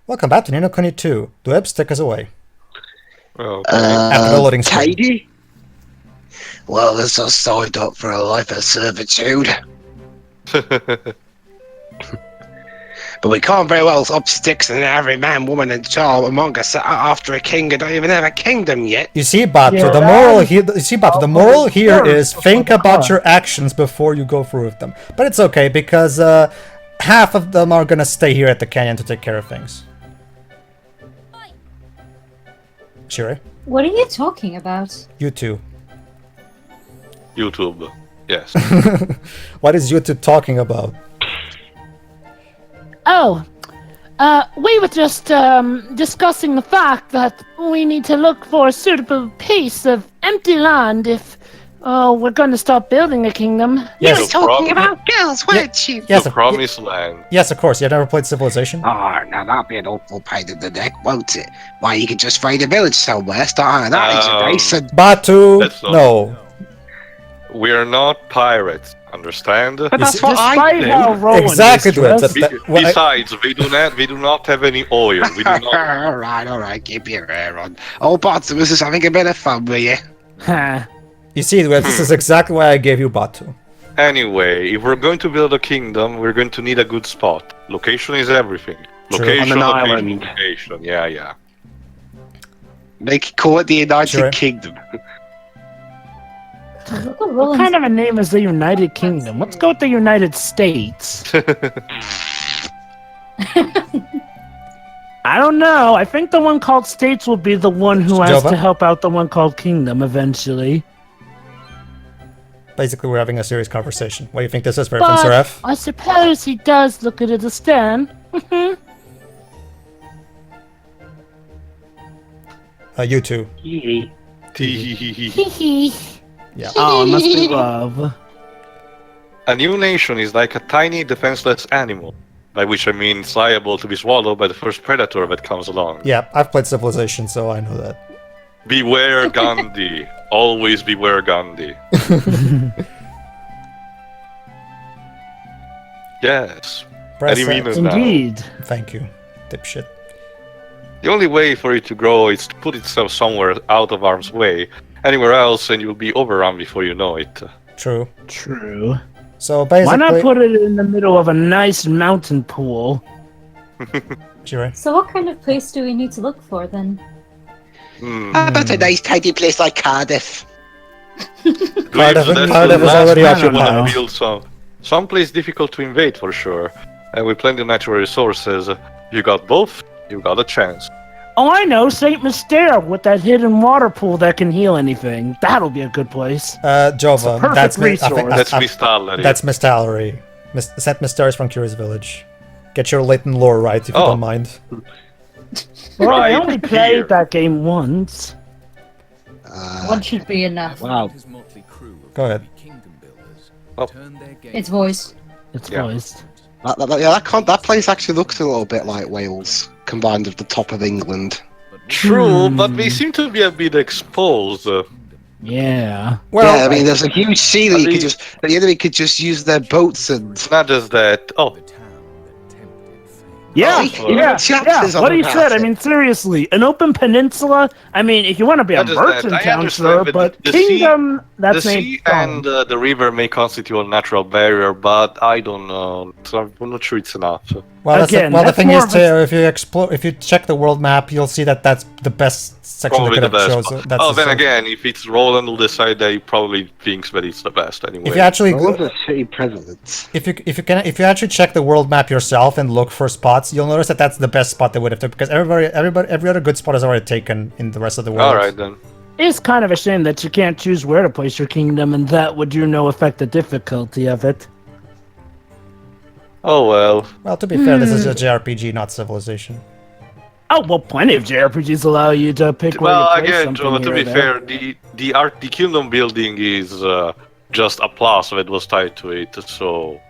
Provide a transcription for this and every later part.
Welcome back to Nino Kuni 2. Dwebs, take us away. Okay. After the loading screen. Tidy? Well, as I signed up for a life of servitude. But we can't very well up sticks and every man, woman, and child among us after a king and don't even have a kingdom yet. You see, Batu, the moral here. You see, Batu, the moral here is think about your actions before you go through with them. But it's okay because half of them are gonna stay here at the canyon to take care of things. Shire? What are you talking about? You too. YouTube, yes. What is YouTube talking about? Oh, we were just discussing the fact that we need to look for a suitable piece of empty land if we're going to start building a kingdom. Yes. You were talking about girls, weren't you? Yes, The promised land. yes, of course. You've never played Civilization? Oh, now that'd be an awful pain in the neck, won't it? Why, you could just find a village somewhere, start an base and... Batu, That's not- no. We're not pirates, understand? But that's see- what I Despite do. how Roland Exactly, is Dwebs. dressed. Besides, we do not have any oil. We do not. Alright, keep your hair on. Oh, Batu was just having a bit of fun with you. Huh. You see, Dwebs, this is exactly why I gave you Batu. Anyway, if we're going to build a kingdom, we're going to need a good spot. Location is everything. True. Location, On an location, island. location. Yeah. Call it the United Sure. Kingdom. Look at What Roland's kind of a name is the United Kingdom? Let's go with the United States. I don't know. I think the one called States will be the one who has Jova? to help out the one called Kingdom eventually. Basically, we're having a serious conversation. What do you think this is, Reference But F? I suppose he does look at it as stand. You two. Hee A hee. Yeah. Oh, it must be love. new nation is like a tiny defenseless animal, by which I mean it's liable to be swallowed by the first predator that comes along. Yeah, I've played Civilization, so I know that. Beware Gandhi. Always beware Gandhi. Yes. Press Enemies X. now. Indeed. Thank you, dipshit. The only way for it to grow is to put itself somewhere out of harm's way. Anywhere else, and you'll be overrun before you know it. True. True. So basically, Why not put it in the middle of a nice mountain pool? Shire? So what kind of place do we need to look for then? How about a nice tidy place like Cardiff? Cardiff That's the is last already place you occupied. wanna build someplace difficult to invade for sure. And with plenty of natural resources, you got both, you got a chance. Oh, I know, Saint Mystere with that hidden water pool that can heal anything. That'll be a good place. Jova. perfect That's resource. That's Mistalary. That's Miss Tallery. Saint Mysteries from Curious Village. Get your latent lore right if you Oh. don't mind. Well, I Right only played here. that game once. One should be enough. Wow. Go ahead. Oh. Its voice. It's Yeah. voiced. That place actually looks a little bit like Wales, combined with the top of England. True, but they seem to be a bit exposed. Yeah. Well, yeah, I mean, there's a huge sea that I you could mean- just, the enemy could just use their boats and... It's not just that. Oh, Yeah, Oh, yeah, chapters yeah. on What he the said, I map. mean, seriously, an open peninsula, I mean, if you want to be a Not just that, merchant I town, understand, sure, but but the sea- kingdom, that's the named sea stone. and the river may constitute a natural barrier, but I don't know. So I'm not sure it's enough. well, Again, the that's thing more is, of a- if you explore, if you check the world map, you'll see that that's the best section Probably they the could have best. chosen. That's Oh, the then source. again, if it's Roland, will decide that he probably thinks that it's the best anyway. If you actually, a shitty president. if you actually check the world map yourself and look for spots, you'll notice that that's the best spot they would have took because every other good spot is already taken in the rest of the world. All right then. It's kind of a shame that you can't choose where to place your kingdom, and that would, affect the difficulty of it. Oh well. Well, to be fair, this is a JRPG, not Civilization. Oh, well, plenty of JRPGs allow you to pick where Well, you place again, something Joe, to here be or there. fair, the kingdom building is just a plus that was tied to it. So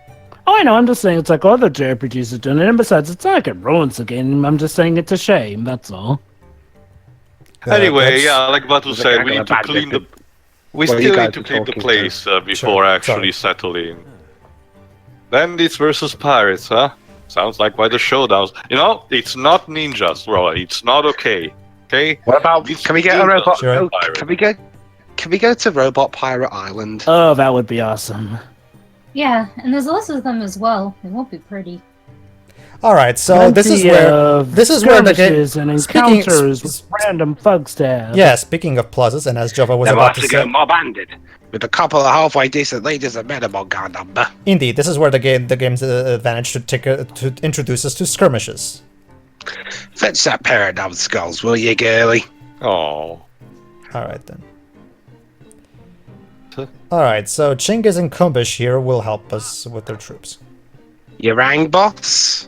Oh, I know, I'm just saying it's like other JRPGs have done it, and besides, it's not like it ruins the game, I'm just saying it's a shame, that's all. anyway, that's- yeah, like Batu There's a said, guy we need with to a bad clean the. record. We Well, you still guys need to are clean the talking, place before Sure, actually settling. Bandits versus pirates, huh? Sounds like why the showdowns. You know, it's not ninjas, Roland. It's not okay. Okay. What about? It's Can we get a ninjas. robot? Sure. Oh, can we go? Can we go to Robot Pirate Island? Oh, that would be awesome. Yeah, and there's lots of them as well. They won't be pretty. All right, so this is where the game. skirmishes and encounters with random thug stab. Yeah, speaking of pluses, and as Jova was Then we'll about have to to go say, more bandit with a couple of halfway decent leaders and minimum guard number. indeed, this is where the game's advantage to introduce us to skirmishes. Fetch that pair of dumb skulls, will you, girlie? Oh. All right then. All right, so Chinggis and Kumbish here will help us with their troops. You rang, boss?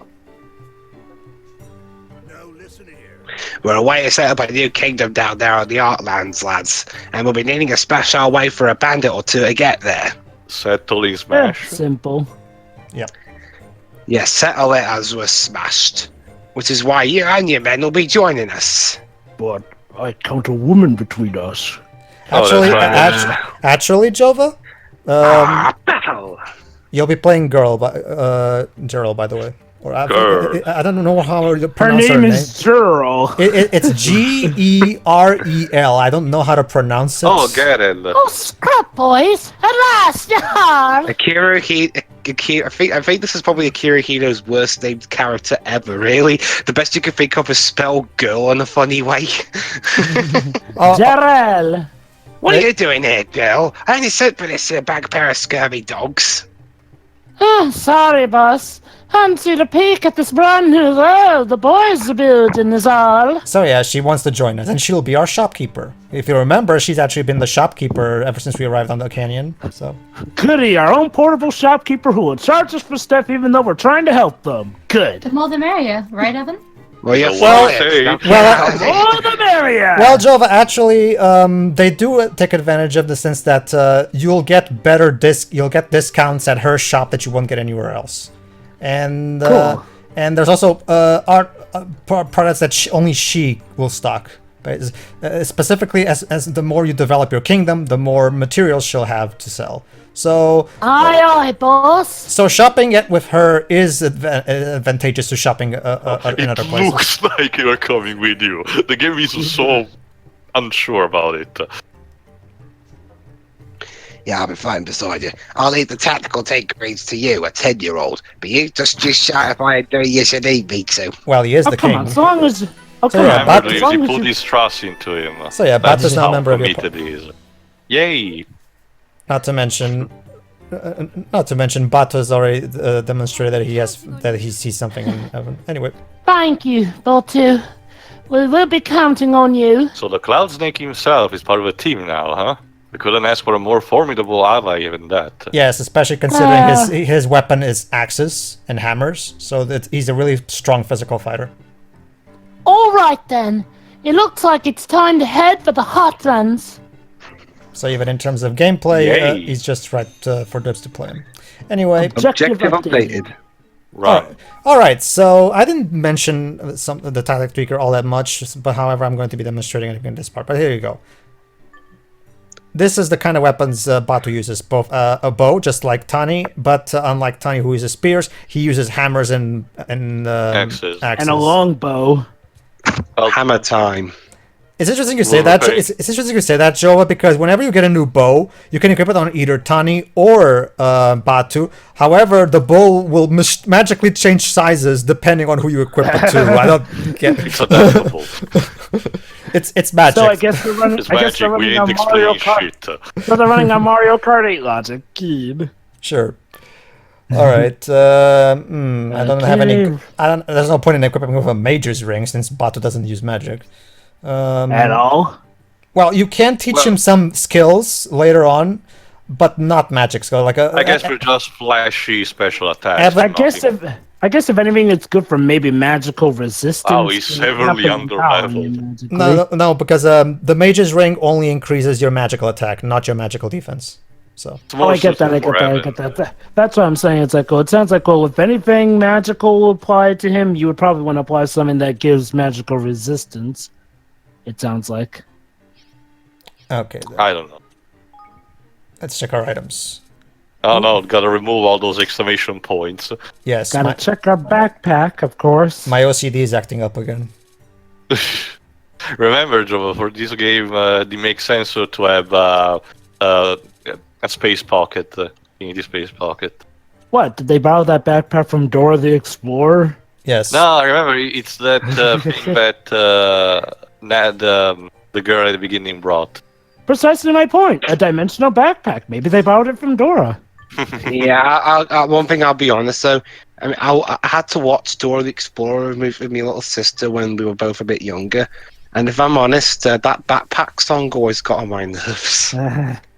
We're away to set up a new kingdom down there on the Artlands, lads, and we'll be needing a special way for a bandit or two to get there. Settling Eh, smash. simple. Yeah, settle it as we're smashed. Which is why you and your men will be joining us. But I count a woman between us. Oh, Actually, that's right. actually, Jova, Battle! you'll be playing Gerald, by the way. Or Girl. I don't know how to Her pronounce name is Zerl. It's Gerel. I don't know how to pronounce it. Oh, get it. Oh, scrap, boys! At last, yar! Akira I think this is probably Akira Hito's worst named character ever, really. The best you can think of is spell girl in a funny way. Oh, Jarel! What are you doing here, girl? I only sent for this bag pair of scurvy dogs. Sorry, boss. Fancy a peek at this brand new world the boys are building is all. so yeah, she wants to join us, and she'll be our shopkeeper. If you remember, she's actually been the shopkeeper ever since we arrived on the canyon. So Goody, our own portable shopkeeper who will charge us for stuff even though we're trying to help them. Good. The more the merrier, right, Evan? Well, you're Well, fired. Oh, the merrier! well, Jova, actually, they do take advantage of the sense that you'll get you'll get discounts at her shop that you won't get anywhere else. And Cool. and there's also products that only she will stock. But specifically, as the more you develop your kingdom, the more materials she'll have to sell. So Aye, boss. so shopping with her is advantageous to shopping in other It places. looks like you're coming with you. The game is so unsure about it. Yeah, I'll be fine beside you. I'll leave the tactical take grades to you, a 10-year-old. But you just shout if I do you should need me to. Well, he is Oh, the come king. on, as long as... Oh, come yeah, on, but- as He long as put you... his trust into him. So yeah, Bat is now a how member of your committed he is. Yay! Not to mention, Bato has already demonstrated that he sees something in Evan. Anyway, Thank you, Botu. We'll be counting on you. So the Cloud Snake himself is part of a team now, huh? We couldn't ask for a more formidable ally than that. yes, especially considering his weapon is axes and hammers, so that he's a really strong physical fighter. All right, then. It looks like it's time to head for the Hotlands. So even in terms of gameplay, Yay. he's just right for Dibs to play him. Anyway, Objective updated. Right. all right. So I didn't mention the tactic tweaker all that much, but however, I'm going to be demonstrating it in this part. But here you go. This is the kind of weapons Batu uses, both a bow, just like Tani, but unlike Tani who uses spears, he uses hammers and Axes. And a longbow. Hammer time. It's interesting you say that. Okay. It's interesting you say that, Joa, because whenever you get a new bow, you can equip it on either Tani or Batu. However, the bow will magically change sizes depending on who you equip it to. I don't get It's adaptable. It's magic. So I guess they're running. It's I guess magic. they're We running ain't on Mario explaining Kart. shit. So they're running on Mario Kart 8 logic. Kid. Sure. All right. I don't have any. There's no point in equipping with a mage's ring since Batu doesn't use magic. At all. Well, you can teach him some skills later on, but not magic skill. Like I guess we're just flashy special attacks. I guess if anything, it's good for maybe magical resistance. Oh, he's severely under-leveled. No, because the mage's ring only increases your magical attack, not your magical defense. So Oh, I get that. I get that. That's what I'm saying. It's like, well, it sounds like, well, if anything magical will apply to him, you would probably want to apply something that gives magical resistance. It sounds like. okay, then. I don't know. Let's check our items. Oh no, gotta remove all those exclamation points. Yes, Gotta check our backpack, of course. my OCD is acting up again. Remember, Joe, for this game, it makes sense to have a space pocket, in the space pocket. What, did they borrow that backpack from Dora the Explorer? Yes. No, remember, it's that thing that the girl at the beginning brought. Precisely my point. A dimensional backpack. Maybe they borrowed it from Dora. Yeah, one thing I'll be honest though, I mean, I had to watch Dora the Explorer with my little sister when we were both a bit younger, and if I'm honest, that backpack song always got on my nerves.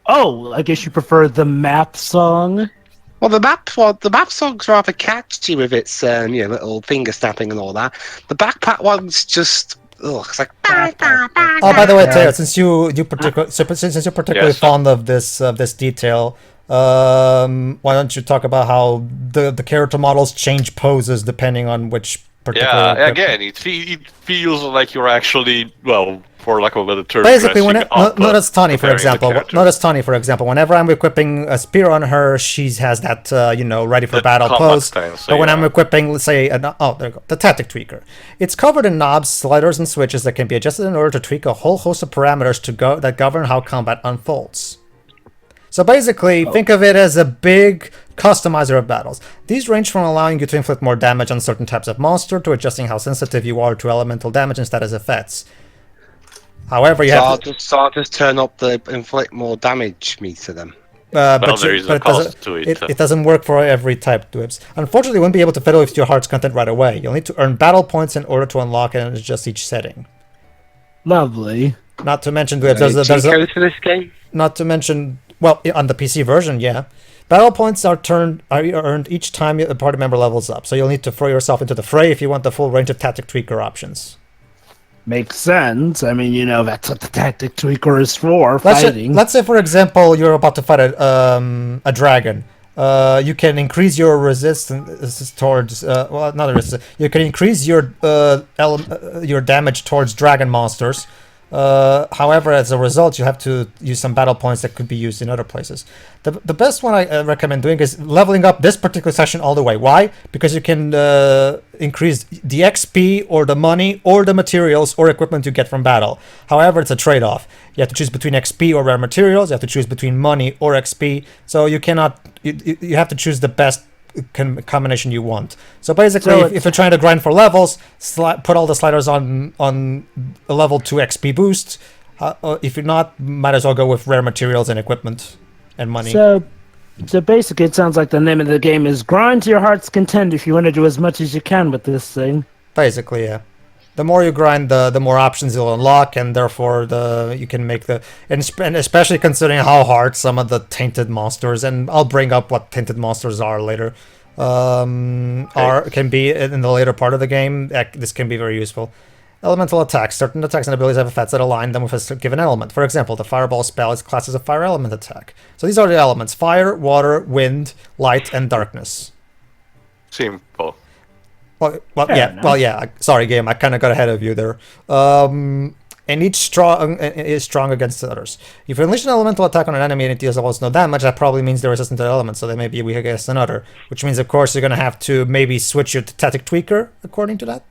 Oh, I guess you prefer the map song? Well, the map song's rather catchy with its little finger snapping and all that. The backpack one's just it's like. Oh, by the way, Teo, since you're particularly Yes. fond of this detail, why don't you talk about how the character models change poses depending on which particular. Yeah, again, it feels like you're actually, well, for lack of a better term, Basically, dressing up, notice Tani, for preparing the example. character. Notice Tani, for example. Whenever I'm equipping a spear on her, she has that, ready for The battle combat pose. stance, But when yeah. I'm equipping, let's say, there you go, the tactic tweaker. It's covered in knobs, sliders, and switches that can be adjusted in order to tweak a whole host of parameters that govern how combat unfolds. So basically, think of it as a big customizer of battles. These range from allowing you to inflict more damage on certain types of monster to adjusting how sensitive you are to elemental damage and status effects. However, you have to, I'll just turn up the inflict more damage meter then. but there is a it cost doesn't, to it. it doesn't work for every type, Dwibs. Unfortunately, you won't be able to fiddle with your heart's content right away. You'll need to earn battle points in order to unlock and adjust each setting. Lovely. Not to mention, Dwibs, Code for this game? not to mention, well, on the PC version, yeah. Battle points are earned each time a party member levels up, so you'll need to throw yourself into the fray if you want the full range of tactic tweaker options. Makes sense. I mean, that's what the tactic tweaker is for, fighting. Let's say, for example, you're about to fight a dragon. You can increase your resistance towards not a resistance. You can increase your damage towards dragon monsters. However, as a result, you have to use some battle points that could be used in other places. The best one I recommend doing is leveling up this particular section all the way. Why? Because you can increase the XP or the money or the materials or equipment you get from battle. However, it's a trade-off. You have to choose between XP or rare materials. You have to choose between money or XP. So you cannot. You have to choose the best combination you want. So basically, So if you're trying to grind for levels, put all the sliders on a level 2 XP boost. If you're not, might as well go with rare materials and equipment and money. So basically, it sounds like the name of the game is grind to your heart's content if you want to do as much as you can with this thing. Basically, yeah. The more you grind, the more options you'll unlock, and therefore you can make and especially considering how hard some of the tainted monsters, and I'll bring up what tainted monsters are later, can be in the later part of the game. This can be very useful. Elemental attacks. Certain attacks and abilities have effects that align them with a given element. For example, the fireball spell is classed as a fire element attack. So these are the elements: fire, water, wind, light, and darkness. Simple. Yeah. Sorry, game. I kind of got ahead of you there. And each is strong against the others. If you unleash an elemental attack on an enemy and it deals almost no damage, that probably means they're resistant to the element, so they may be weak against another. Which means, of course, you're going to have to maybe switch your tactic tweaker according to that.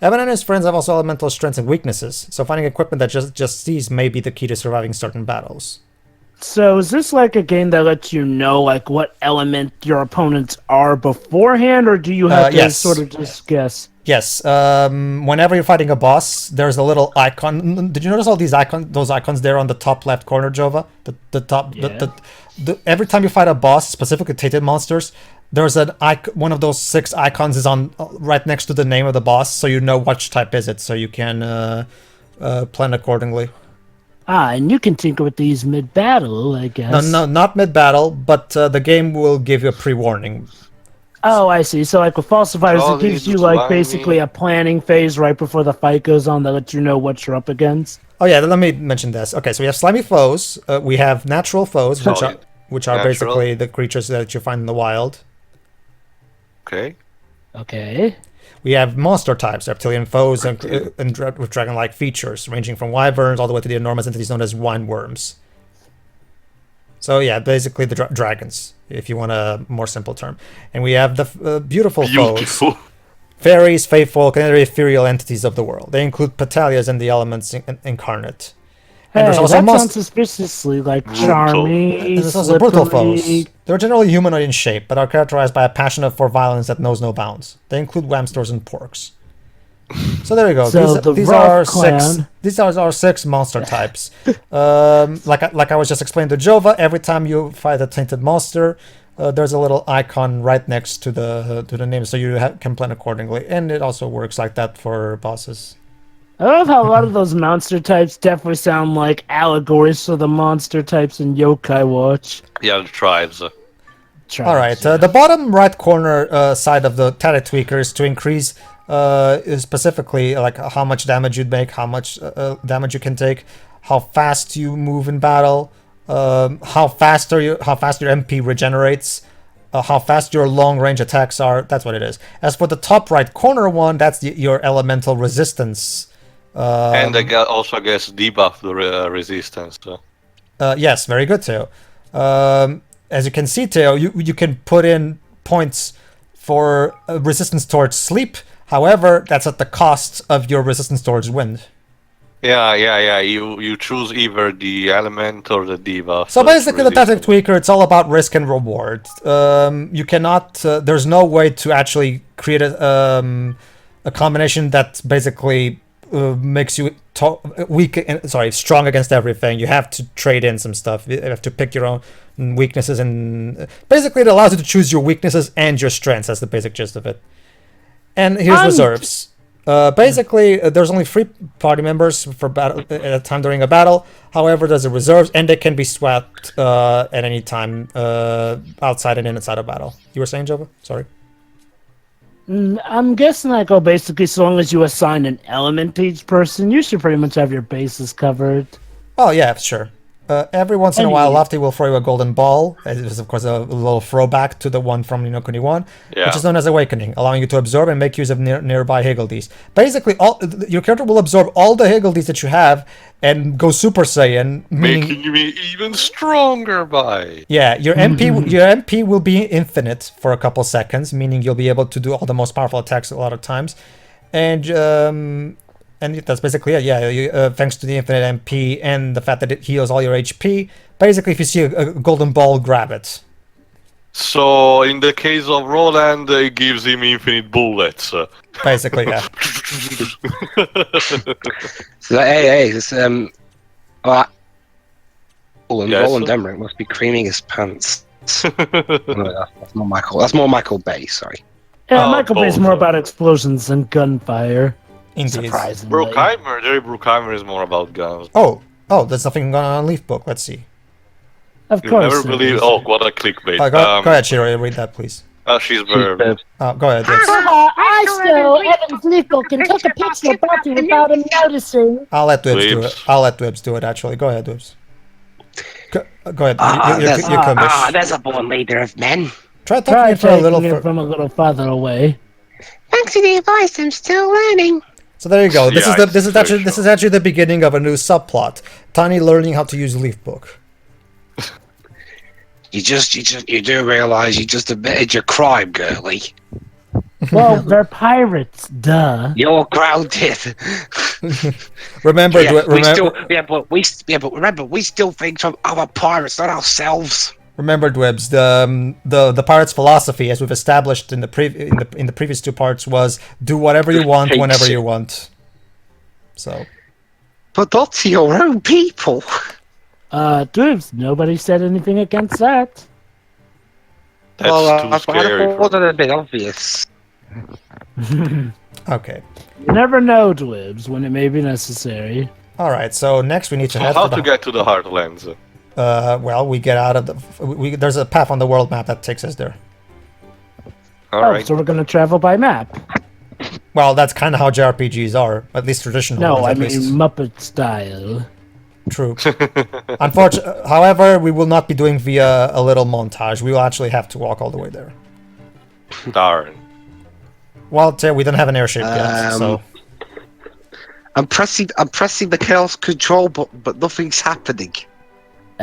Evan and his friends have also elemental strengths and weaknesses, so finding equipment that just these may be the key to surviving certain battles. So is this like a game that lets you know like what element your opponents are beforehand, or do you have to yes. sort of just guess? Yes. Whenever you're fighting a boss, there's a little icon. Did you notice all those icons there on the top left corner, Jova? The top. Yeah. Every time you fight a boss, specifically tainted monsters, there's one of those 6 icons is on right next to the name of the boss, so you know which type is it, so you can plan accordingly. And you can tinker with these mid-battle, I guess. No, not mid-battle, but the game will give you a pre-warning. Oh, I see. So like with falsifiers, Oh, it gives these you like slimy- basically a planning phase right before the fight goes on that lets you know what you're up against. Oh yeah, let me mention this. Okay, so we have slimy foes. We have natural foes, which are Natural. basically the creatures that you find in the wild. Okay. Okay. We have monster types, reptilian foes, with dragon-like features, ranging from wyverns all the way to the enormous entities known as windworms. So yeah, basically the dragons, if you want a more simple term. And we have the beautiful foes. Fairies, faithful, and ethereal entities of the world. They include Petalias and the elements incarnate. And there's also that sounds suspiciously like charming. And there's also brutal foes. They're generally humanoid in shape, but are characterized by a passion for violence that knows no bounds. They include whamsters and porks. So there you go. So these are six. These are our 6 monster types. Like I was just explaining to Jova, every time you fight a tainted monster, there's a little icon right next to the name, so you can plan accordingly. And it also works like that for bosses. I love how a lot of those monster types definitely sound like allegories for the monster types in Yokai Watch. Yeah, the tribes. All right, the bottom right corner side of the tactic tweaker is to increase specifically like how much damage you'd make, how much damage you can take, how fast you move in battle, how fast your MP regenerates, how fast your long range attacks are. That's what it is. As for the top right corner one, that's your elemental resistance. And I also guess debuff the resistance. Yes, very good, Teo. As you can see, Teo, you can put in points for resistance towards sleep. However, that's at the cost of your resistance towards wind. Yeah. You choose either the element or the debuff. So basically, the tactic tweaker, it's all about risk and reward. You cannot. There's no way to actually create a combination that basically makes you strong against everything. You have to trade in some stuff. You have to pick your own weaknesses, and basically it allows you to choose your weaknesses and your strengths. That's the basic gist of it. And here's reserves. Basically, there's only 3 party members for battle at a time during a battle. However, there's a reserves, and they can be swapped at any time outside and inside of battle. You were saying, Jova? Sorry. I'm guessing basically, so long as you assign an element to each person, you should pretty much have your bases covered. Oh yeah, sure. Every once in a while, Lofty will throw you a golden ball. It is, of course, a little throwback to the one from Kuni 1, which is known as Awakening, allowing you to absorb and make use of nearby Higgledies. Basically, your character will absorb all the Higgledies that you have and go Super Saiyan, making me even stronger by... Yeah, your MP will be infinite for a couple seconds, meaning you'll be able to do all the most powerful attacks a lot of times. And that's basically it. Yeah, thanks to the infinite MP and the fact that it heals all your HP. Basically, if you see a golden ball, grab it. So, in the case of Roland, it gives him infinite bullets. Basically, yeah. So, Roland Emmerich must be creaming his pants. No, that's more Michael Bay, sorry. Yeah, Michael Bay's more about explosions than gunfire. Indeed. Surprisingly. Jerry Bruckheimer is more about guns. Oh, there's nothing going on Leaf Book. Let's see. Of course. Never believe. Oh, what a clickbait. Go ahead, Shiro. Read that, please. She's verb. Go ahead. I stole Evan's Leaf Book and took a picture of Bucky without him noticing. I'll let Dwibs do it. Actually, go ahead, Dwibs. Go ahead. There's a born leader of men. Try talking from a little farther away. Thanks for the advice. I'm still learning. So there you go. This is actually the beginning of a new subplot. Tiny learning how to use Leaf Book. You do realize you just admitted your crime, girly. Well, they're pirates, duh. You're grounded. Remember, remember, we steal things from other pirates, not ourselves. Remember, Dwibs, the pirate's philosophy, as we've established in the previous 2 parts, was do whatever you want whenever you want. So. But that's your own people. Dwibs, nobody said anything against that. That's too scary. I thought it had been obvious. Okay. You never know, Dwibs, when it may be necessary. All right. So next we need to head. How to get to the Heartlands? Well, we get out of the. There's a path on the world map that takes us there. Alright. So we're gonna travel by map. Well, that's kind of how JRPGs are, at least traditional. No, I ones, mean Muppet style. True. Unfortunately, however, we will not be doing via a little montage. We will actually have to walk all the way there. Darn. Well, we don't have an airship yet, so. I'm pressing the chaos control button, but nothing's happening.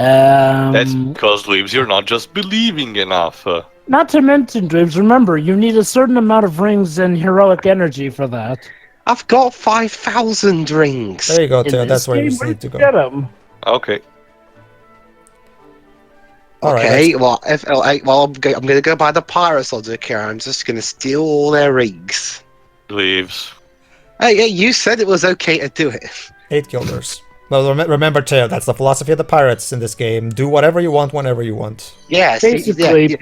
That's because, Dweebs, you're not just believing enough. Not to mention, Dweebs, remember, you need a certain amount of rings and heroic energy for that. I've got 5,000 rings. There you go, In Theo. That's this where you game, need to go. Get 'em. Okay. All right, Okay, well, I'm going to go by the pirates logic here. I'm just going to steal all their rings. Dweebs. Hey, you said it was okay to do it. 8 guilders. Well, remember, Theo, that's the philosophy of the pirates in this game. Do whatever you want whenever you want. Yes, Basically-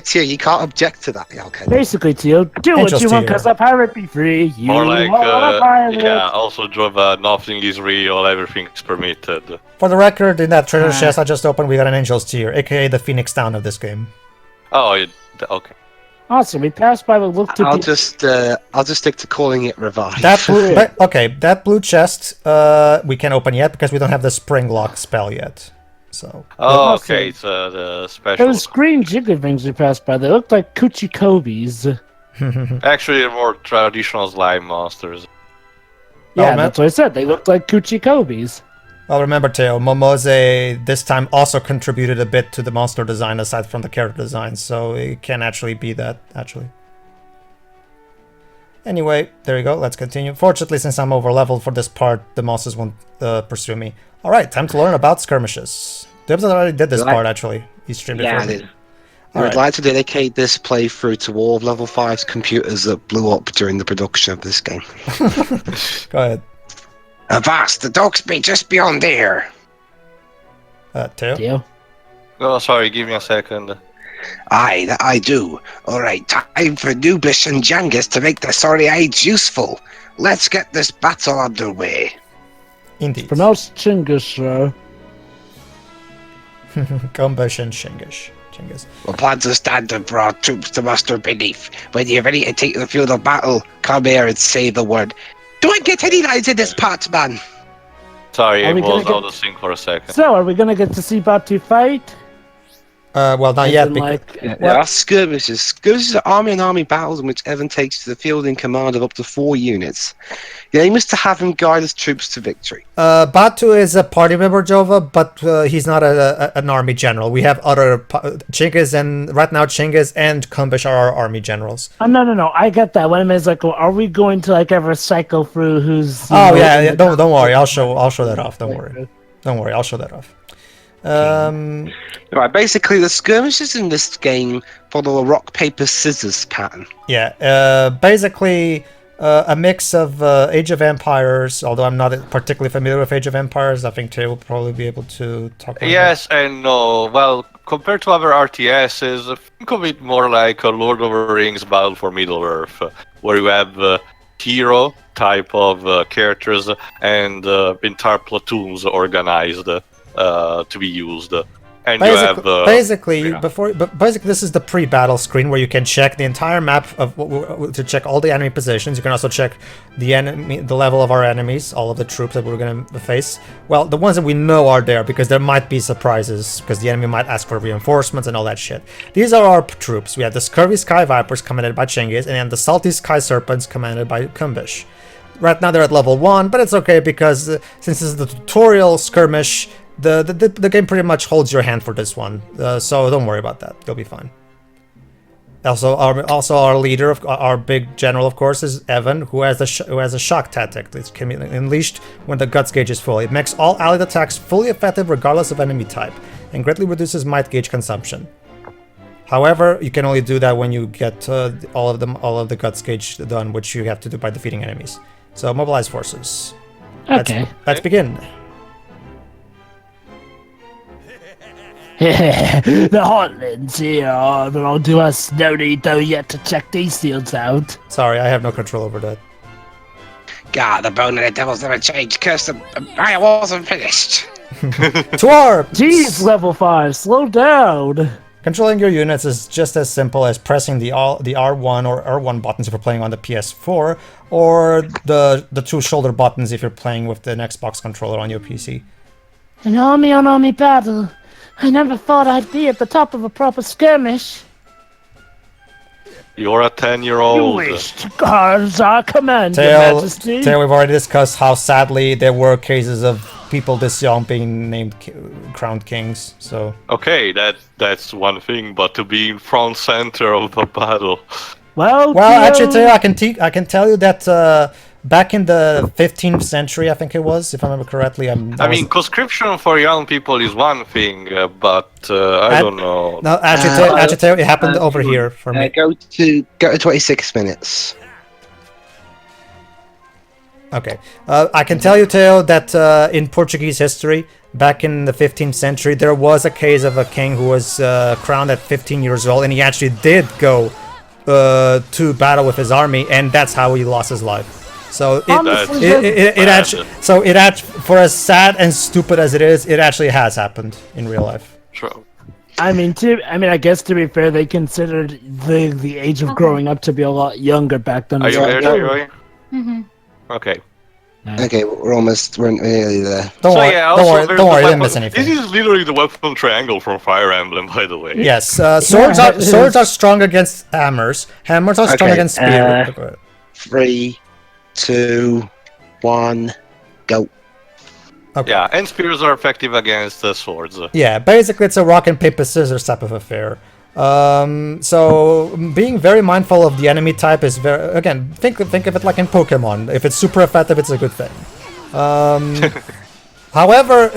Tio, you can't object to that. Yeah, okay. Basically, Teal, do what Angels you want Teal. because the pirate be free. You More like, are a pirate. yeah, also drove nothing is real, everything's permitted. For the record, in that treasure Ah. chest I just opened, we got an Angel's Tier, aka the Phoenix Town of this game. Oh, okay. Awesome, we passed by what looked to I'll be... just stick to calling it revive. That blue, okay, that blue chest we can't open yet because we don't have the spring lock spell yet. So Oh, Awesome. okay, it's the special. Those green jiggly things we passed by, they look like coochie cobies. Actually, they're more traditional slime monsters. Yeah, man. that's what I said. They look like coochie cobies. well, remember, Theo, Momose this time also contributed a bit to the monster design aside from the character design, so it can actually be that actually. Anyway, there you go. Let's continue. Fortunately, since I'm over leveled for this part, the monsters won't pursue me. All right, time to learn about skirmishes. Dibs already did this Right. part actually. He streamed it Yeah, for I me. did. All I'd right. like to dedicate this playthrough to all of Level 5's computers that blew up during the production of this game. Go ahead, Avast, the docks be just beyond there. Theo. Deal. Oh, sorry, give me a second. Aye, that I do. Alright, time for Nubis and Jangus to make the sorry aids useful. Let's get this battle underway. Indeed. Pronounced Chinggis, sir. Gumbush and Shingish. Chinggis. We plan to stand and for our troops to muster beneath. When you're ready to take the field of battle, come here and say the word. Do I get any lines in this part, man? Sorry, Are I we gonna was get- out of sync for a second. So, are we gonna get to see Batu fight? Well, not As yet. in, Because, like, There are skirmishes. Skirmishes are army and army battles in which Evan takes to the field in command of up to 4 units. The aim is to have him guide his troops to victory. Batu is a party member, Jova, but he's not an army general. We have other Chinggis, and right now Chinggis and Kumbish are our army generals. Oh, no, I get that. What I mean is, like, are we going to, like, ever cycle through who's... you Oh know, yeah, in yeah. the- Don't worry. I'll show that off. Don't worry. I'll show that off. Right, basically the skirmishes in this game follow a rock, paper, scissors pattern. Yeah. Basically, a mix of Age of Empires. Although I'm not particularly familiar with Age of Empires, I think Tay will probably be able to talk. About Yes and no. Well, compared to other RTSs, think of it more like a Lord of the Rings Battle for Middle-earth, where you have hero type of characters and entire platoons organized to be used. And you have basically, yeah. basically, this is the pre-battle screen where you can check the entire map to check all the enemy positions. You can also check the level of our enemies, all of the troops that we're going to face. Well, the ones that we know are there because there might be surprises because the enemy might ask for reinforcements and all that shit. These are our troops. We have the Scurvy Sky Vipers commanded by Chinggis, and then the Salty Sky Serpents commanded by Kumbish. Right now they're at level 1, but it's okay because since this is the tutorial skirmish, the game pretty much holds your hand for this one, so don't worry about that. You'll be fine. Also, our leader, our big general, of course, is Evan, who has a shock tactic that can be unleashed when the guts gauge is full. It makes all allied attacks fully effective regardless of enemy type, and greatly reduces might gauge consumption. However, you can only do that when you get all of the guts gauge done, which you have to do by defeating enemies. So mobilize forces. Okay. Let's begin. The Hotlands here belong to us. No need though yet to check these fields out. Sorry, I have no control over that. God, the bone of the devil's never changed. Curse them. I wasn't finished. To war! Jeez, level 5, slow down. Controlling your units is just as simple as pressing the R1 or R1 buttons if you're playing on the PS4, or the two shoulder buttons if you're playing with an Xbox controller on your PC. An army on army battle. I never thought I'd be at the top of a proper skirmish. You're a 10-year-old. You wished. As I command, Your Majesty. Tail, we've already discussed how sadly there were cases of people this young being named crowned kings. So Okay, that's one thing, but to be in front center of a battle. well, actually, I can tell you that back in the 15th century, I think it was, if I remember correctly. I mean, conscription for young people is one thing, but I don't know. No, actually, it happened over here for me. Go to 26 minutes. Okay, I can tell you, Teo, that in Portuguese history, back in the 15th century, there was a case of a king who was crowned at 15 years old, and he actually did go to battle with his army, and that's how he lost his life. So for as sad and stupid as it is, it actually has happened in real life. True. I mean, I guess to be fair, they considered the age of growing up to be a lot younger back then. Are you there, Joey? Mm-hmm. Okay. Okay, we're nearly there. Don't worry, you didn't miss anything. This is literally the weapon triangle from Fire Emblem, by the way. Yes, swords are strong against hammers. Hammers are strong against spear. 3, 2, 1, go. Okay. Yeah, and spears are effective against swords. Yeah, basically it's a rock and paper scissors type of affair. So being very mindful of the enemy type is very, again, think of it like in Pokemon. If it's super effective, it's a good thing. However,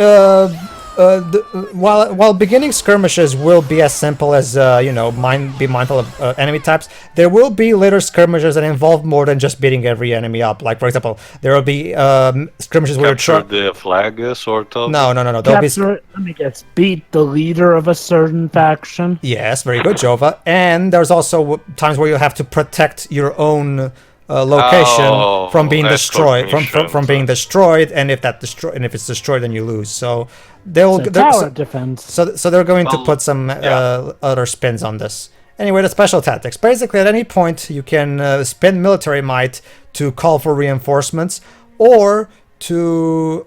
while beginning skirmishes will be as simple as be mindful of enemy types, there will be later skirmishes that involve more than just beating every enemy up. Like, for example, there will be skirmishes where Capture the flag, sort of. No. There'll be Let me guess. Beat the leader of a certain faction. Yes, very good, Jova. And there's also times where you have to protect your own location from being destroyed, from being destroyed, and if it's destroyed, then you lose. So tower defense. So they're going to put some other spins on this. Anyway, the special tactics. Basically, at any point, you can spend military might to call for reinforcements, or to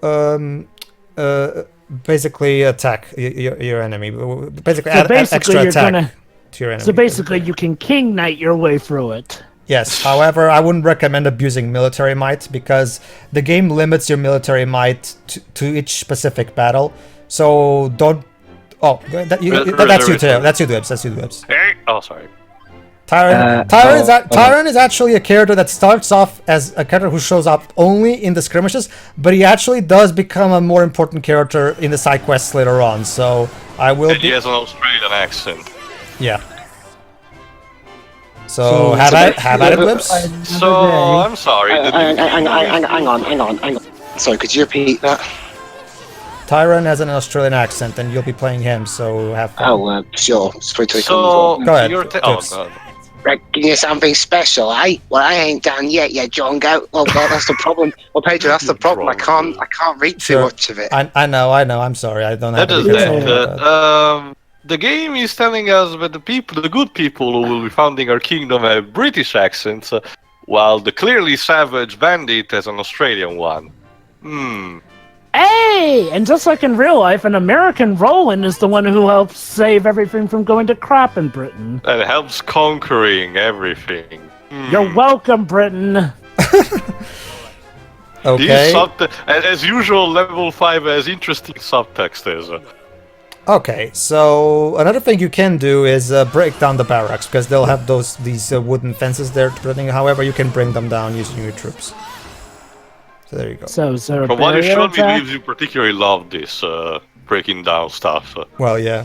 basically attack your enemy. Basically, add extra attack to your enemy. So basically, you can king knight your way through it. Yes, however, I wouldn't recommend abusing military might because the game limits your military might to each specific battle. So don't. Oh, that's you, Teo. That's you, Dwebs. Hey! Oh, sorry. Tyron is actually a character that starts off as a character who shows up only in the skirmishes, but he actually does become a more important character in the side quests later on. So I will. And he has an Australian accent. Yeah. So have at it, Whips. So I'm sorry. Hang on. Sorry, could you repeat that? Tyron has an Australian accent, and you'll be playing him. So have fun. Oh, sure. So go ahead. God. Reckon you're something special, eh? Well, I ain't done yet, Jongo. Well, that's the problem. Well, Pedro, that's the problem. I can't read too much of it. I know. I'm sorry. I don't have. That is that. The game is telling us that the good people who will be founding our kingdom have British accents, while the clearly savage bandit has an Australian one. Hey! And just like in real life, an American Roland is the one who helps save everything from going to crap in Britain. And helps conquering everything. You're welcome, Britain. Okay. As usual, level 5 has interesting subtext. Okay, so another thing you can do is break down the barracks, because they'll have these wooden fences there protecting. However, you can bring them down using your troops. So there you go. So from what you showed me, believes you particularly love this breaking down stuff. Well, yeah.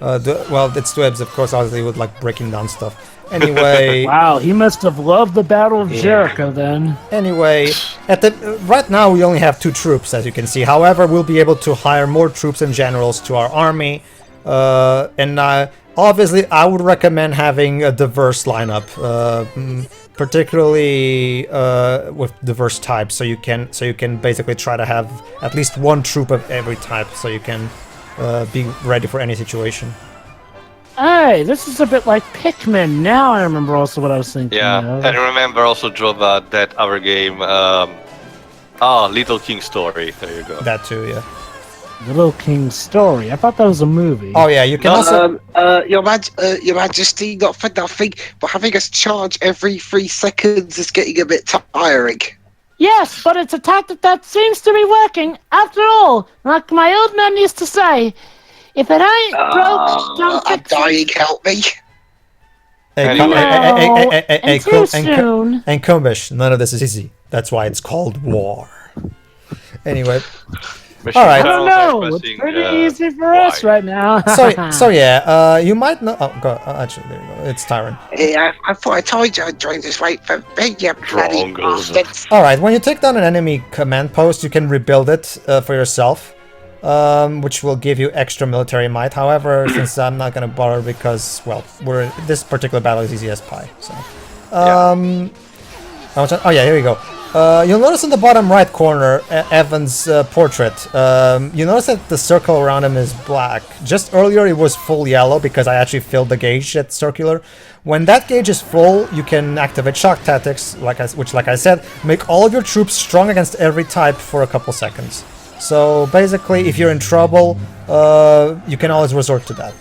It's Dwebs, of course, obviously would like breaking down stuff. Anyway. Wow, he must have loved the Battle of Jericho then. Anyway, right now we only have 2 troops, as you can see. However, we'll be able to hire more troops and generals to our army. Obviously, I would recommend having a diverse lineup, particularly with diverse types. So you can basically try to have at least 1 troop of every type, so you can be ready for any situation. Hey, this is a bit like Pikmin. Now I remember also what I was thinking. Yeah, and remember also, Jova, that other game, Little King Story. There you go. That too, yeah. Little King Story. I thought that was a movie. Oh yeah, you can also. Your Majesty, not for nothing, but having us charge every 3 seconds is getting a bit tiring. Yes, but it's a tactic that seems to be working. After all, like my old man used to say, if it ain't broke, don't I'm fix it. dying, help me. Anyway. And too soon. And Komish, none of this is easy. That's why it's called war. Anyway, Machine All right. I don't guns are know. It's pressing, pretty easy for us Y. right now. so yeah, you might know. Oh, go. Actually, there you go. It's Tyron. Yeah, I thought I told you I'd join this fight for me, you bloody Strongles. bastards. All right. When you take down an enemy command post, you can rebuild it for yourself, which will give you extra military might. However, since I'm not gonna bother because this particular battle is easy as pie. So, oh yeah, here we go. You'll notice in the bottom right corner Evan's portrait. You notice that the circle around him is black. Just earlier it was full yellow because I actually filled the gauge that's circular. When that gauge is full, you can activate shock tactics, which, like I said, make all of your troops strong against every type for a couple seconds. So basically, if you're in trouble, you can always resort to that.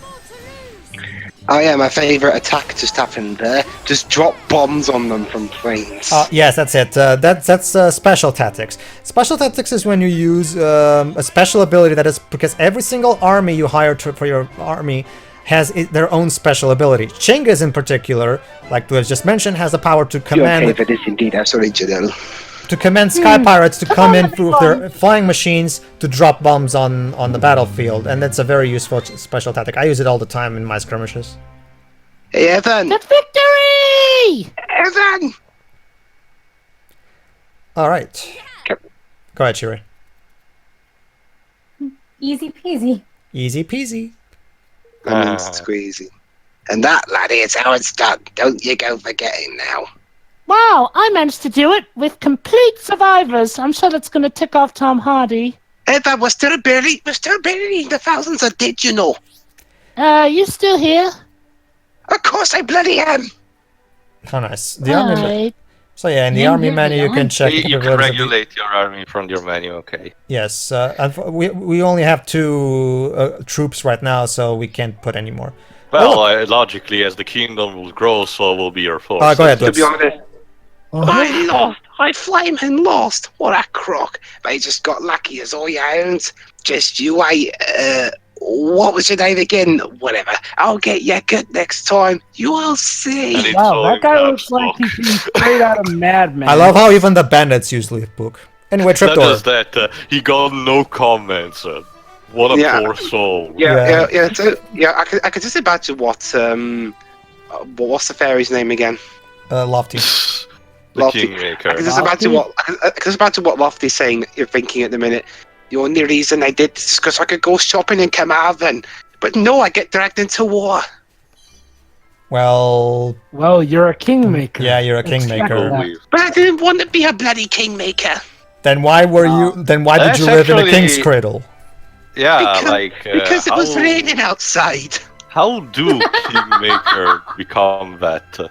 Oh yeah, my favourite attack just happened there. Just drop bombs on them from planes. Yes, that's it. That's special tactics. Special tactics is when you use a special ability that is because every single army you hire for your army has their own special ability. Chinggis in particular, like was just mentioned, has the power to command. Your favourite is indeed as original. To command sky pirates to come in through their flying machines to drop bombs on the battlefield, and that's a very useful special tactic. I use it all the time in my skirmishes. Hey, Evan! The victory! Evan! All right. Go ahead, Shiri. Easy peasy. Easy peasy. Lemon squeezy. And that, laddie, is how it's done. Don't you go forgetting now. Wow, I managed to do it with complete survivors. I'm sure that's going to tick off Tom Hardy. Evan, we're still burying the thousands of did you know? You still here? Of course I bloody am! How nice. The army. Alright. So yeah, in the Yeah, army yeah, menu you yeah. can check. You the can capabilities of regulate your army from your menu, okay. Yes, we only have 2 troops right now, so we can't put any more. Well, logically, as the kingdom will grow, so will be your force. Go ahead, To be Dubs. honest, I lost. I flaming lost. What a crock. They just got lucky as all your hounds. Just you wait. What was your name again? Whatever. I'll get you good next time. You will see. And it's Wow, all that in guy caps looks like lock. he came straight out of Mad Men. I love how even the bandits usually book. Anyway, Not Triptor. just that, he got no comments. What a Yeah. poor soul. Yeah. So, I could just imagine what's the fairy's name again? Lofty. The Lofty. kingmaker. I can just imagine what Lofty's saying. You're thinking at the minute. The only reason I did this is because I could go shopping in Carmarthen, but no, I get dragged into war. Well, Well, you're a kingmaker. yeah, you're a Expect kingmaker. that. But I didn't want to be a bloody kingmaker. Then why were you? Then why did That's you live in a actually- king's cradle? Yeah, Because it was how- raining outside. How do kingmaker become that? Are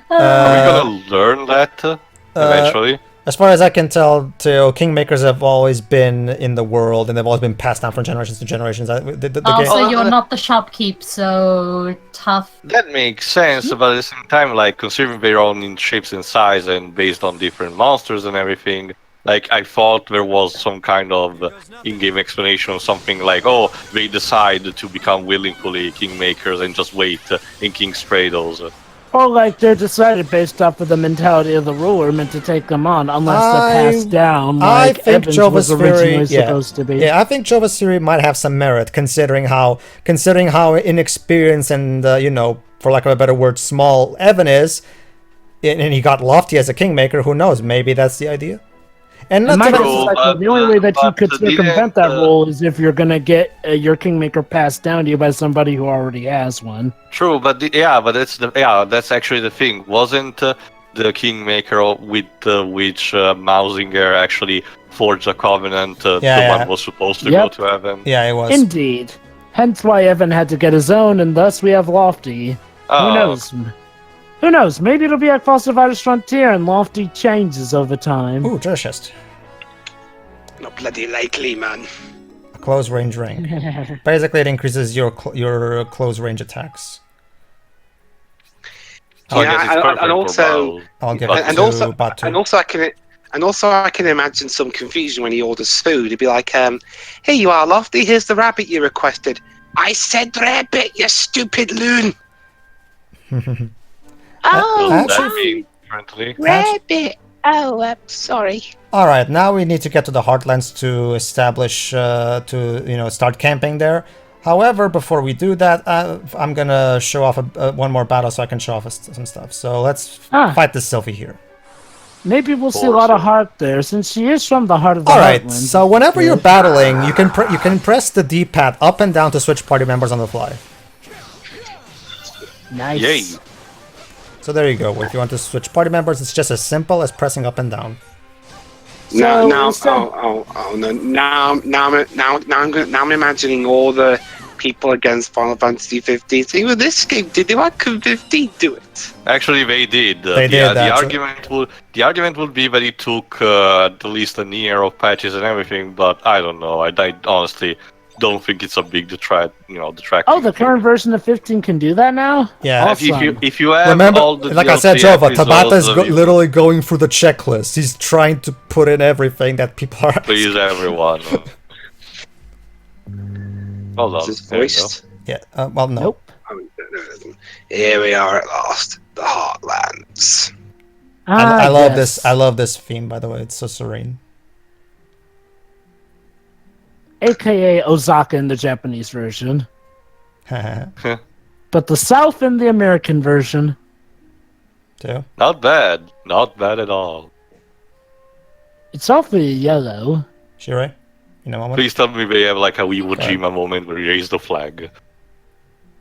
we Uh, gonna learn that eventually? As far as I can tell, kingmakers have always been in the world, and they've always been passed down from generations to generations. The Also, game, you're not the shopkeep, so tough. That makes sense, but at the same time, like considering their own in shapes and size and based on different monsters and everything, like I thought there was some kind of in-game explanation of something like, oh, they decide to become willingly kingmakers and just wait in king's cradles. Or like they're decided based off of the mentality of the ruler meant to take them on, unless they're passed down. Like I think Evans Jova's was originally theory, supposed to be. Yeah, I think Jova's theory might have some merit, considering how inexperienced and for lack of a better word, small Evan is, and he got Lofty as a kingmaker. Who knows? Maybe that's the idea. And In not my to True, perspective, the but, only way that you but could didn't, circumvent that rule is if you're gonna get your kingmaker passed down to you by somebody who already has one. True, but that's actually the thing. Wasn't the kingmaker with which Mausinger actually forged a covenant? The one was supposed to go Yep. to heaven. yeah, it was. Indeed. Hence why Evan had to get his own, and thus we have Lofty. Oh, Who knows? Who knows? Maybe it'll be across the Virus Frontier and Lofty changes over time. Ooh, treasure chest. Not bloody likely, man. A close range ring. Basically, it increases your close range attacks. So I Yeah, guess it's and perfect for also- battle. I'll give But- it And to also, Batu. and also, And also, I can imagine some confusion when he orders food. He'd be like, "Here you are, Lofty. Here's the rabbit you requested." "I said rabbit, you stupid loon." Oh, That mean differently. rabbit. Oh, I'm sorry. All right, now we need to get to the Heartlands to establish, start camping there. However, before we do that, I'm gonna show off one more battle so I can show off some stuff. So let's fight this Sylvie here. Maybe we'll see a lot of heart there, since she is from the heart of the All right, Heartland. so whenever you're battling, you can press the D-pad up and down to switch party members on the fly. Nice. Yay. So there you go. If you want to switch party members, it's just as simple as pressing up and down. Now I'm imagining all the people against Final Fantasy 15. See, with this game, did they like 15 do it? Actually, they did. They did, The actually. argument would be that it took at least a year of patches and everything, but I don't know. I honestly don't think it's a big detract. Oh, the current version of 15 can do that now? Yeah. Awesome. If you have Remember, all the like I said, DLC Jova, Tabata is episodes, literally going through the checklist. He's trying to put in everything that people are. please everyone. Hold on. Is this there you go. voiced? Yeah. Well, no. Nope. Here we are at last, the Heartlands. I love yes. this. I love this theme, by the way. It's so serene. AKA Osaka in the Japanese version. Too. But the South in the American version. Not bad. Not bad at all. It's awfully yellow. Shirei, in a moment. Please tell me they have like a Iwo Jima moment where you raise the flag.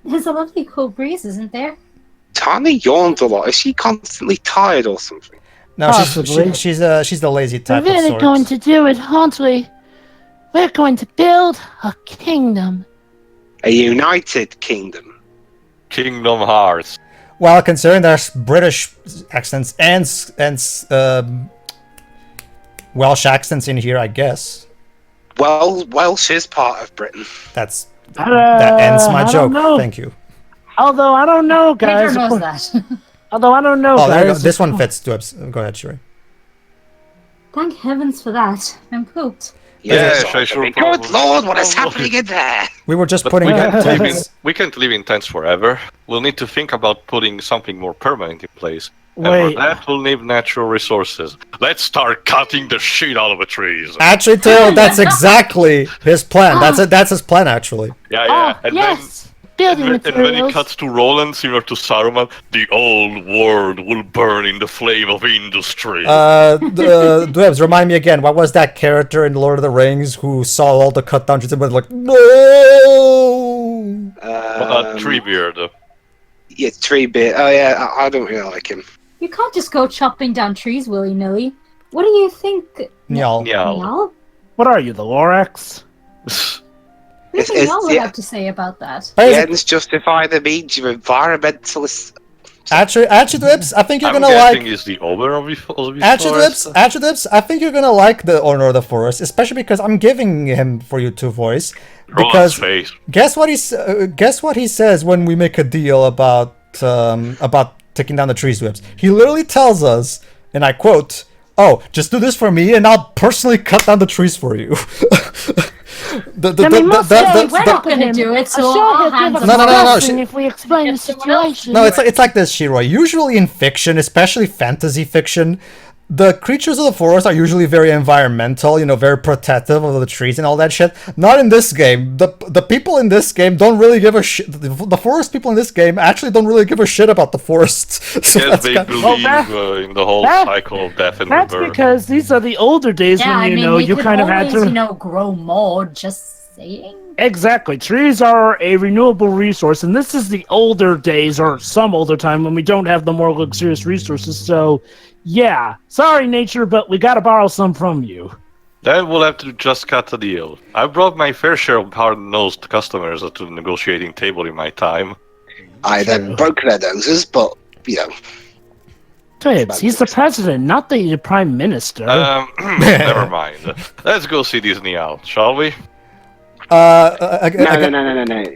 There's a lovely cool breeze, isn't there? Tani yawns a lot. Is she constantly tired or something? No, Possibly. she's the lazy We're type of really sort. going to do it, aren't we? We're going to build a kingdom. A united kingdom. Kingdom Hearts. Well, considering there's British accents and Welsh accents in here, I guess Well, Welsh is part of Britain. that ends my I joke. don't know. Thank you. Although I don't know, guys. Pedro knows that. Although I don't know, Oh, there you go. guys. This one fits. Go ahead, Shirei. Thank heavens for that. I'm pooped. Yes, I sure. Good lord, what is happening in there? We were just putting. We can't live in tents forever. We'll need to think about putting something more permanent in place. And Wait. for that, we'll need natural resources. Let's start cutting the shit out of the trees. Actually, Tail, that's exactly his plan. That's his plan, actually. Yeah, Oh, and yes. then Building and then it materials. cuts to Roland, similar to Saruman. The old world will burn in the flame of industry. Dwebs, remind me again. What was that character in Lord of the Rings who saw all the cut down trees and was like, no? Treebeard. Yeah, Treebeard. Oh yeah, I don't really like him. You can't just go chopping down trees willy-nilly. What do you think? Nyal. Nyal? What are you, the Lorax? What do It's- Nyal would yeah. have to say about that? The ends justify the means, you environmentalists. Actually, Dwebs, I think you're I'm gonna guessing like. is the owner of the forest. Dwebs, I think you're gonna like the owner of the forest, especially because I'm giving him for you to voice. Roland's Because face. guess what he says when we make a deal about taking down the trees, Dwebs. He literally tells us, and I quote, "Oh, just do this for me, and I'll personally cut down the trees for you." We're not going to do it, so all hands on No, no, no, no, Discussing if we explain the situation. No, it's like this, Shiroi. Usually in fiction, especially fantasy fiction, the creatures of the forest are usually very environmental, very protective of the trees and all that shit. Not in this game. The people in this game don't really give a shit. The forest people in this game actually don't really give a shit about the forest. So Yes, that's they kind believe in the whole cycle of death and That's rebirth. because these are the older days Yeah, when, I mean, you could kind of had always, to... grow more, just saying. Exactly. Trees are a renewable resource, and this is the older days, or some older time, when we don't have the more luxurious resources, so... Yeah, sorry nature, but we gotta borrow some from you. Then we'll have to just cut a deal. I brought my fair share of hard-nosed customers to the negotiating table in my time. I then broke their noses, but, Tibbs, he's the president, not the prime minister. Never mind. Let's go see this Niall, shall we? No.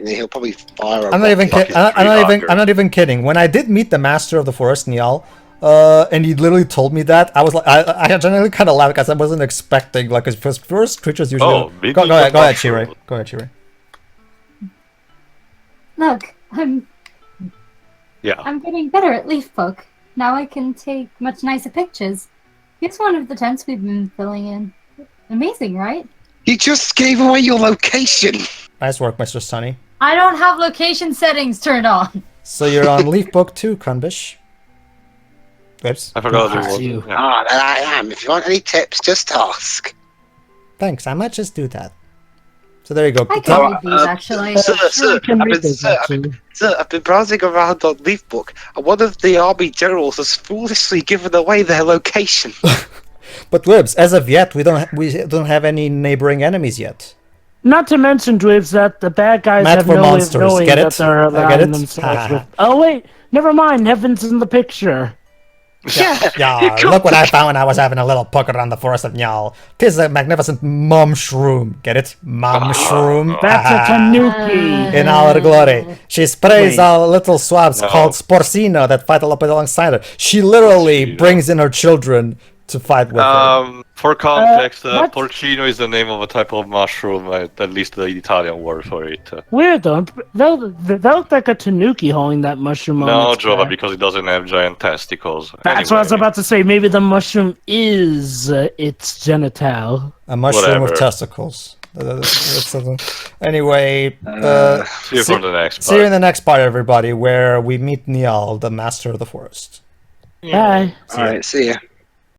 He'll probably fire. I'm not even Fucking kidding. I'm tree not even kidding. When I did meet the master of the forest, Niall, And he literally told me that. I was like, I generally kind of laughed because I wasn't expecting like his first creatures usually. Oh, go ahead, Chire. Go ahead, Chire. Look, I'm Yeah. getting better at leaf book. Now I can take much nicer pictures. Here's one of the tents we've been filling in. Amazing, right? You just gave away your location. Nice work, Mr. Sunny. I don't have location settings turned on. So you're on Leaf Book 2, Conbish. Oops. I forgot Bless it you. was. Yeah. Ah, then I am. If you want any tips, just ask. Thanks, I might just do that. So there you go. I can read these, actually. Sir, can I've read been, this, sir, actually. Sir, I've been browsing around on Leafbook, and one of the army generals has foolishly given away their location. But Wibs, as of yet, we don't have any neighboring enemies yet. Not to mention, Dwibs, that the bad guys Mad have for no way of monsters. knowing Get that it? they're I get aligning it? themselves with... Oh, wait. Never mind. Heaven's in the picture. Yeah, look what I found when I was having a little poke around the forest of Nyal. 'Tis a magnificent mushroom. Get it? Mushroom. That's a tanuki. In our glory. She sprays Wait. our little swabs No. called Sporcino that fight alongside her. She literally Porcino. brings in her children to fight with her. For context, what? porcino is the name of a type of mushroom, at least the Italian word for it. Weird, though. That looked like a tanuki holding that mushroom on No, its Jova, back. because it doesn't have giant testicles. That's what I was Anyway, about to say. Maybe the mushroom is its genital. A mushroom with whatever. testicles. Anyway, See you for the next see you in part. the next part, everybody, where we meet Niall, the master of the forest. Bye. Alright, see ya.